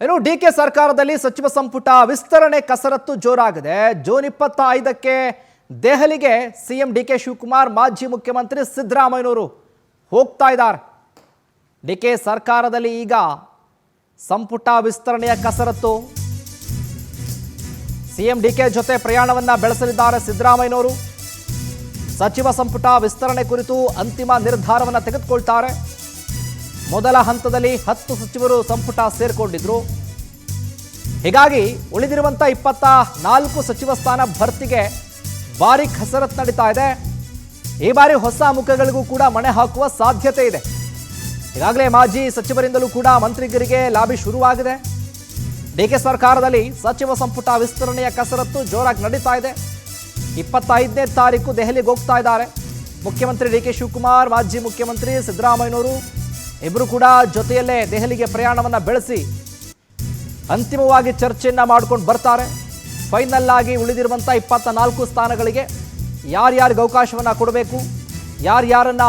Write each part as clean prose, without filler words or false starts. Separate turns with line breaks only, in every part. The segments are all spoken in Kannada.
ಇನ್ನು ಡಿಕೆ ಸರ್ಕಾರದಲ್ಲಿ ಸಚಿವ ಸಂಪುಟ ವಿಸ್ತರಣೆ ಕಸರತ್ತು ಜೋರಾಗಿದೆ. ಜೂನ್ 25ಕ್ಕೆ ದೆಹಲಿಗೆ ಸಿಎಂ ಡಿಕೆ ಶಿವಕುಮಾರ್, ಮಾಜಿ ಮುಖ್ಯಮಂತ್ರಿ ಸಿದ್ದರಾಮಯ್ಯನವರು ಹೋಗ್ತಾ ಇದ್ದಾರೆ. ಡಿಕೆ ಸರ್ಕಾರದಲ್ಲಿ ಈಗ ಸಂಪುಟ ವಿಸ್ತರಣೆಯ ಕಸರತ್ತು. ಸಿಎಂ ಡಿಕೆ ಜೊತೆ ಪ್ರಯಾಣವನ್ನ ಬೆಳೆಸಲಿದ್ದಾರೆ ಸಿದ್ದರಾಮಯ್ಯನವರು. ಸಚಿವ ಸಂಪುಟ ವಿಸ್ತರಣೆ ಕುರಿತು ಅಂತಿಮ ನಿರ್ಧಾರವನ್ನು ತೆಗೆದುಕೊಳ್ತಾರೆ. ಮೊದಲ ಹಂತದಲ್ಲಿ 10 ಸಚಿವರು ಸಂಪುಟ ಸೇರಿಕೊಂಡಿದ್ರು. ಹೀಗಾಗಿ ಉಳಿದಿರುವಂಥ 24 ಸಚಿವ ಸ್ಥಾನ ಭರ್ತಿಗೆ ಭಾರಿ ಕಸರತ್ತು ನಡೀತಾ ಇದೆ. ಈ ಬಾರಿ ಹೊಸ ಮುಖಗಳಿಗೂ ಕೂಡ ಮಣೆ ಹಾಕುವ ಸಾಧ್ಯತೆ ಇದೆ. ಈಗಾಗಲೇ ಮಾಜಿ ಸಚಿವರಿಂದಲೂ ಕೂಡ ಮಂತ್ರಿಗರಿಗೆ ಲಾಬಿ ಶುರುವಾಗಿದೆ. ಡಿಕೆ ಸರ್ಕಾರದಲ್ಲಿ ಸಚಿವ ಸಂಪುಟ ವಿಸ್ತರಣೆಯ ಕಸರತ್ತು ಜೋರಾಗಿ ನಡೀತಾ ಇದೆ. 25ನೇ ತಾರೀಕು ದೆಹಲಿಗೆ ಹೋಗ್ತಾ ಇದ್ದಾರೆ ಮುಖ್ಯಮಂತ್ರಿ ಡಿಕೆ ಶಿವಕುಮಾರ್, ಮಾಜಿ ಮುಖ್ಯಮಂತ್ರಿ ಸಿದ್ದರಾಮಯ್ಯನವರು. ಇಬ್ಬರು ಕೂಡ ಜೊತೆಯಲ್ಲೇ ದೆಹಲಿಗೆ ಪ್ರಯಾಣವನ್ನು ಬೆಳೆಸಿ ಅಂತಿಮವಾಗಿ ಚರ್ಚೆಯನ್ನ ಮಾಡ್ಕೊಂಡು ಬರ್ತಾರೆ. ಫೈನಲ್ ಆಗಿ ಉಳಿದಿರುವಂಥ 24 ಸ್ಥಾನಗಳಿಗೆ ಯಾರ್ಯಾರಿಗೆ ಅವಕಾಶವನ್ನು ಕೊಡಬೇಕು, ಯಾರ್ಯಾರನ್ನ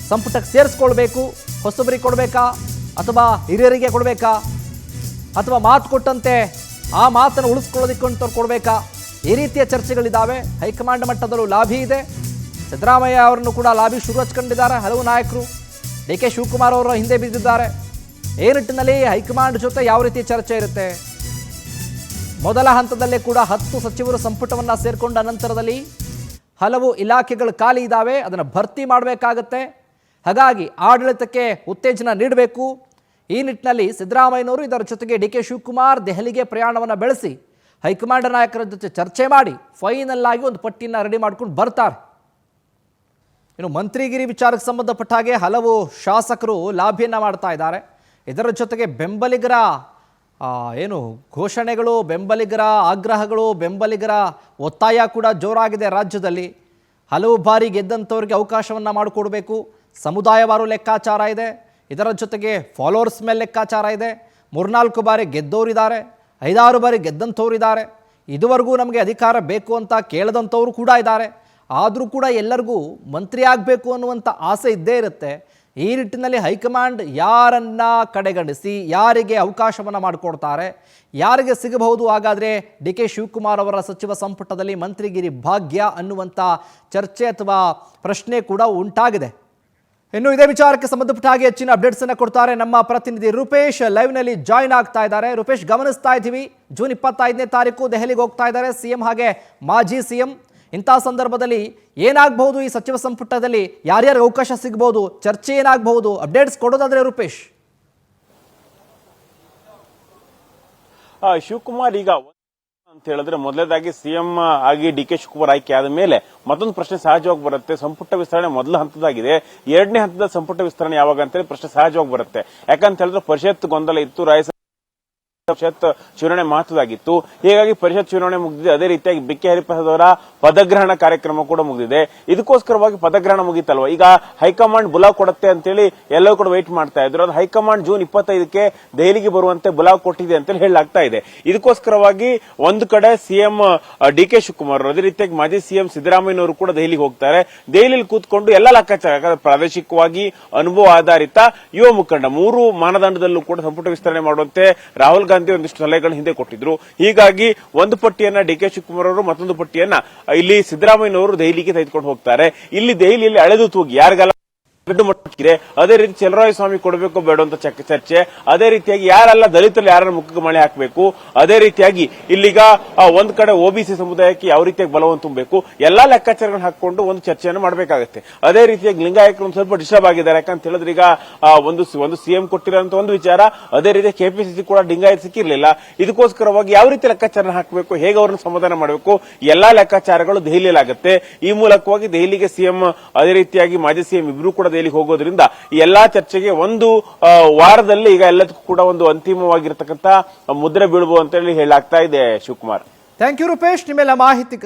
ಸಂಪುಟಕ್ಕೆ ಸೇರಿಸ್ಕೊಳ್ಬೇಕು, ಹೊಸಬರಿಗೆ ಕೊಡಬೇಕಾ ಅಥವಾ ಹಿರಿಯರಿಗೆ ಕೊಡಬೇಕಾ ಅಥವಾ ಮಾತು ಕೊಟ್ಟಂತೆ ಆ ಮಾತನ್ನು ಉಳಿಸ್ಕೊಳ್ಳೋದಕ್ಕಂತ ಕೊಡಬೇಕಾ, ಈ ರೀತಿಯ ಚರ್ಚೆಗಳಿದ್ದಾವೆ. ಹೈಕಮಾಂಡ್ ಮಟ್ಟದಲ್ಲೂ ಲಾಬಿ ಇದೆ. ಸಿದ್ದರಾಮಯ್ಯ ಅವರನ್ನು ಕೂಡ ಲಾಬಿ ಶುರು ಹಚ್ಕೊಂಡಿದ್ದಾರೆ ಹಲವು ನಾಯಕರು. ಡಿ ಕೆ ಶಿವಕುಮಾರ್ ಅವರ ಹಿಂದೆ ಬಿದ್ದಿದ್ದಾರೆ. ಈ ನಿಟ್ಟಿನಲ್ಲಿ ಹೈಕಮಾಂಡ್ ಜೊತೆ ಯಾವ ರೀತಿ ಚರ್ಚೆ ಇರುತ್ತೆ? ಮೊದಲ ಹಂತದಲ್ಲೇ ಕೂಡ 10 ಸಚಿವರು ಸಂಪುಟವನ್ನು ಸೇರಿಕೊಂಡ ನಂತರದಲ್ಲಿ ಹಲವು ಇಲಾಖೆಗಳು ಖಾಲಿ ಇದ್ದಾವೆ, ಅದನ್ನು ಭರ್ತಿ ಮಾಡಬೇಕಾಗತ್ತೆ. ಹಾಗಾಗಿ ಆಡಳಿತಕ್ಕೆ ಉತ್ತೇಜನ ನೀಡಬೇಕು. ಈ ನಿಟ್ಟಿನಲ್ಲಿ ಸಿದ್ದರಾಮಯ್ಯನವರು ಇದರ ಜೊತೆಗೆ ಡಿ ಕೆ ಶಿವಕುಮಾರ್ ದೆಹಲಿಗೆ ಪ್ರಯಾಣವನ್ನು ಬೆಳೆಸಿ ಹೈಕಮಾಂಡ್ ನಾಯಕರ ಜೊತೆ ಚರ್ಚೆ ಮಾಡಿ ಫೈನಲ್ ಆಗಿ ಒಂದು ಪಟ್ಟಿಯನ್ನು ರೆಡಿ ಮಾಡ್ಕೊಂಡು ಬರ್ತಾರೆ. ಇನ್ನು ಮಂತ್ರಿಗಿರಿ ವಿಚಾರಕ್ಕೆ ಸಂಬಂಧಪಟ್ಟ ಹಾಗೆ ಹಲವು ಶಾಸಕರು ಲಾಭಿಯನ್ನು ಮಾಡ್ತಾ ಇದ್ದಾರೆ. ಇದರ ಜೊತೆಗೆ ಬೆಂಬಲಿಗರ ಘೋಷಣೆಗಳು, ಬೆಂಬಲಿಗರ ಆಗ್ರಹಗಳು, ಬೆಂಬಲಿಗರ ಒತ್ತಾಯ ಕೂಡ ಜೋರಾಗಿದೆ ರಾಜ್ಯದಲ್ಲಿ. ಹಲವು ಬಾರಿ ಗೆದ್ದಂಥವ್ರಿಗೆ ಅವಕಾಶವನ್ನು ಮಾಡಿಕೊಡ್ಬೇಕು, ಸಮುದಾಯವಾರು ಲೆಕ್ಕಾಚಾರ ಇದೆ. ಇದರ ಜೊತೆಗೆ ಫಾಲೋವರ್ಸ್ ಮೇಲೆ ಲೆಕ್ಕಾಚಾರ ಇದೆ. 3-4 ಬಾರಿ ಗೆದ್ದವರಿದ್ದಾರೆ, 5-6 ಬಾರಿ ಗೆದ್ದಂಥವ್ರಿದ್ದಾರೆ. ಇದುವರೆಗೂ ನಮಗೆ ಅಧಿಕಾರ ಬೇಕು ಅಂತ ಕೇಳದಂಥವ್ರು ಕೂಡ ಇದ್ದಾರೆ. ಆದರೂ ಕೂಡ ಎಲ್ಲರಿಗೂ ಮಂತ್ರಿ ಆಗಬೇಕು ಅನ್ನುವಂಥ ಆಸೆ ಇದ್ದೇ ಇರುತ್ತೆ. ಈ ನಿಟ್ಟಿನಲ್ಲಿ ಹೈಕಮಾಂಡ್ ಯಾರನ್ನ ಕಡೆಗಣಿಸಿ ಯಾರಿಗೆ ಅವಕಾಶವನ್ನು ಮಾಡಿಕೊಡ್ತಾರೆ, ಯಾರಿಗೆ ಸಿಗಬಹುದು, ಹಾಗಾದರೆ ಡಿ ಕೆ ಶಿವಕುಮಾರ್ ಅವರ ಸಚಿವ ಸಂಪುಟದಲ್ಲಿ ಮಂತ್ರಿಗಿರಿ ಭಾಗ್ಯ ಅನ್ನುವಂಥ ಚರ್ಚೆ ಅಥವಾ ಪ್ರಶ್ನೆ ಕೂಡ ಉಂಟಾಗಿದೆ. ಇನ್ನು ಇದೇ ವಿಚಾರಕ್ಕೆ ಸಂಬಂಧಪಟ್ಟ ಹಾಗೆ ಹೆಚ್ಚಿನ ಅಪ್ಡೇಟ್ಸ್ ಅನ್ನು ಕೊಡ್ತಾರೆ ನಮ್ಮ ಪ್ರತಿನಿಧಿ ರೂಪೇಶ್. ಲೈವ್ನಲ್ಲಿ ಜಾಯ್ನ್ ಆಗ್ತಾ ಇದ್ದಾರೆ. ರೂಪೇಶ್, ಗಮನಿಸ್ತಾ ಇದ್ದೀವಿ ಜೂನ್ 25ನೇ ತಾರೀಕು ದೆಹಲಿಗೆ ಹೋಗ್ತಾ ಇದ್ದಾರೆ ಸಿಎಂ ಹಾಗೆ ಮಾಜಿ ಸಿಎಂ. ಇಂಥ ಸಂದರ್ಭದಲ್ಲಿ ಏನಾಗಬಹುದು, ಈ ಸಚಿವ ಸಂಪುಟದಲ್ಲಿ ಯಾರ್ಯಾರಿಗೆ ಅವಕಾಶ ಸಿಗಬಹುದು, ಚರ್ಚೆ ಏನಾಗಬಹುದು, ಅಪ್ಡೇಟ್ಸ್ ಕೊಡೋದಾದ್ರೆ ರೂಪೇಶ್.
ಶಿವಕುಮಾರ್, ಈಗ ಅಂತ ಹೇಳಿದ್ರೆ ಮೊದಲನೇದಾಗಿ ಸಿಎಂ ಆಗಿ ಡಿ ಕೆ ಶಿವಕುಮಾರ್ ಆಯ್ಕೆ ಆದ ಮೇಲೆ ಮತ್ತೊಂದು ಪ್ರಶ್ನೆ ಸಹಜವಾಗಿ ಬರುತ್ತೆ. ಸಂಪುಟ ವಿಸ್ತರಣೆ ಮೊದಲ ಹಂತದಾಗಿದೆ, 2ನೇ ಹಂತದ ಸಂಪುಟ ವಿಸ್ತರಣೆ ಯಾವಾಗ ಅಂತೇಳಿ ಪ್ರಶ್ನೆ ಸಹಜವಾಗಿ ಬರುತ್ತೆ. ಯಾಕಂತ ಹೇಳಿದ್ರೆ ಪರಿಷತ್ ಗೊಂದಲ ಇತ್ತು, ಪರಿಷತ್ ಚುನಾವಣೆ ಮಹತ್ವದಾಗಿತ್ತು. ಹೀಗಾಗಿ ಪರಿಷತ್ ಚುನಾವಣೆ ಮುಗಿದಿದೆ. ಅದೇ ರೀತಿಯಾಗಿ ಬಿ ಕೆ ಹರಿಪ್ರಸಾದ್ ಅವರ ಪದಗ್ರಹಣ ಕಾರ್ಯಕ್ರಮ ಕೂಡ ಮುಗಿದಿದೆ. ಇದಕ್ಕೋಸ್ಕರವಾಗಿ ಪದಗ್ರಹಣ ಮುಗಿತಲ್ವ, ಈಗ ಹೈಕಮಾಂಡ್ ಬುಲಾವ್ ಕೊಡುತ್ತೆ ಅಂತೇಳಿ ಎಲ್ಲರೂ ಕೂಡ ವೇಟ್ ಮಾಡ್ತಾ ಇದ್ರು. ಅದು ಹೈಕಮಾಂಡ್ ಜೂನ್ 25ಕ್ಕೆ ದೆಹಲಿಗೆ ಬರುವಂತೆ ಬುಲಾವ್ ಕೊಟ್ಟಿದೆ ಅಂತ ಹೇಳಲಾಗ್ತಾ ಇದೆ. ಇದಕ್ಕೋಸ್ಕರವಾಗಿ ಒಂದು ಕಡೆ ಸಿಎಂ ಡಿ ಕೆ ಶಿವಕುಮಾರ್, ಅದೇ ರೀತಿಯಾಗಿ ಮಾಜಿ ಸಿಎಂ ಸಿದ್ದರಾಮಯ್ಯನವರು ಕೂಡ ದೆಹಲಿಗೆ ಹೋಗ್ತಾರೆ. ದೆಹಲಿಯಲ್ಲಿ ಕೂತ್ಕೊಂಡು ಎಲ್ಲ ಲೆಕ್ಕಾಚಾರ, ಪ್ರಾದೇಶಿಕವಾಗಿ ಅನುಭವ ಆಧಾರಿತ ಯುವ ಮುಖಂಡ 3 ಮಾನದಂಡದಲ್ಲೂ ಕೂಡ ಸಂಪುಟ ವಿಸ್ತರಣೆ ಮಾಡುವಂತೆ ರಾಹುಲ್ ಗಾಂಧಿ ಒಂದಿಷ್ಟು ಸಲಹೆಗಳನ್ನು ಹಿಂದೆ ಕೊಟ್ಟಿದ್ರು. ಹೀಗಾಗಿ ಒಂದು ಪಟ್ಟಿಯನ್ನ ಡಿ ಕೆ ಶಿವಕುಮಾರ್ ಅವರು, ಮತ್ತೊಂದು ಪಟ್ಟಿಯನ್ನ ಇಲ್ಲಿ ಸಿದ್ದರಾಮಯ್ಯನವರು ದೆಹಲಿಗೆ ತೆಗೆದುಕೊಂಡು ಹೋಗ್ತಾರೆ. ಇಲ್ಲಿ ದೆಹಲಿಯಲ್ಲಿ ಅಳೆದು ತೂಗಿ ಯಾರಿಗೆಲ್ಲ ಗಡ್ಡು ಮಟ್ಟಿದೆ, ಅದೇ ರೀತಿ ಚಲರಾಯಸ್ವಾಮಿ ಕೊಡಬೇಕು ಬೇಡ ಅಂತ ಚರ್ಚೆ, ಅದೇ ರೀತಿಯಾಗಿ ಯಾರೆಲ್ಲ ದಲಿತರಲ್ಲಿ ಯಾರ ಮುಖಕ್ಕೆ ಮಳೆ ಹಾಕಬೇಕು, ಅದೇ ರೀತಿಯಾಗಿ ಇಲ್ಲಿಗ ಒಂದ್ ಕಡೆ ಒಬಿಸಿ ಸಮುದಾಯಕ್ಕೆ ಯಾವ ರೀತಿಯಾಗಿ ಬಲವನ್ನು ತುಂಬಬೇಕು, ಎಲ್ಲಾ ಲೆಕ್ಕಾಚಾರಗಳನ್ನು ಹಾಕೊಂಡು ಒಂದು ಚರ್ಚೆಯನ್ನು ಮಾಡಬೇಕಾಗುತ್ತೆ. ಅದೇ ರೀತಿಯಾಗಿ ಲಿಂಗಾಯತರು ಒಂದು ಸ್ವಲ್ಪ ಡಿಸ್ಟರ್ಬ್ ಆಗಿದ್ದಾರೆ. ಯಾಕಂತ ಹೇಳಿದ್ರೆ ಈಗ ಒಂದು ಸಿಎಂ ಕೊಟ್ಟಿರೋಂತ ಒಂದು ವಿಚಾರ, ಅದೇ ರೀತಿ ಕೆಪಿಸಿಸಿ ಕೂಡ ಲಿಂಗಾಯತ ಸಿಕ್ಕಿರ್ಲಿಲ್ಲ. ಇದಕ್ಕೋಸ್ಕರವಾಗಿ ಯಾವ ರೀತಿ ಲೆಕ್ಕಾಚಾರ ಹಾಕಬೇಕು, ಹೇಗೆ ಅವರನ್ನು ಸಮಾಧಾನ ಮಾಡಬೇಕು, ಎಲ್ಲಾ ಲೆಕ್ಕಾಚಾರಗಳು ದೆಹಲಿಯಲ್ಲಿ ಆಗುತ್ತೆ. ಈ ಮೂಲಕವಾಗಿ ದೆಹಲಿಗೆ ಸಿಎಂ, ಅದೇ ರೀತಿಯಾಗಿ ಮಾಜಿ ಸಿಎಂ ಇಬ್ಬರು ಕೂಡ ದೆಹಲಿಗೆ ಹೋಗೋದ್ರಿಂದ ಈ ಎಲ್ಲಾ ಚರ್ಚೆಗೆ ಒಂದು ವಾರದಲ್ಲಿ ಈಗ ಎಲ್ಲದಕ್ಕೂ ಕೂಡ ಒಂದು ಅಂತಿಮವಾಗಿರತಕ್ಕಂತ ಮುದ್ರೆ ಬೀಳಬಹುದು ಅಂತ ಹೇಳಿ ಹೇಳಲಾಗ್ತಾ ಇದೆ. ಶಿವಕುಮಾರ್,
ಥ್ಯಾಂಕ್ ಯು ರೂಪೇಶ್, ನಿಮ್ಮೆಲ್ಲ ಮಾಹಿತಿ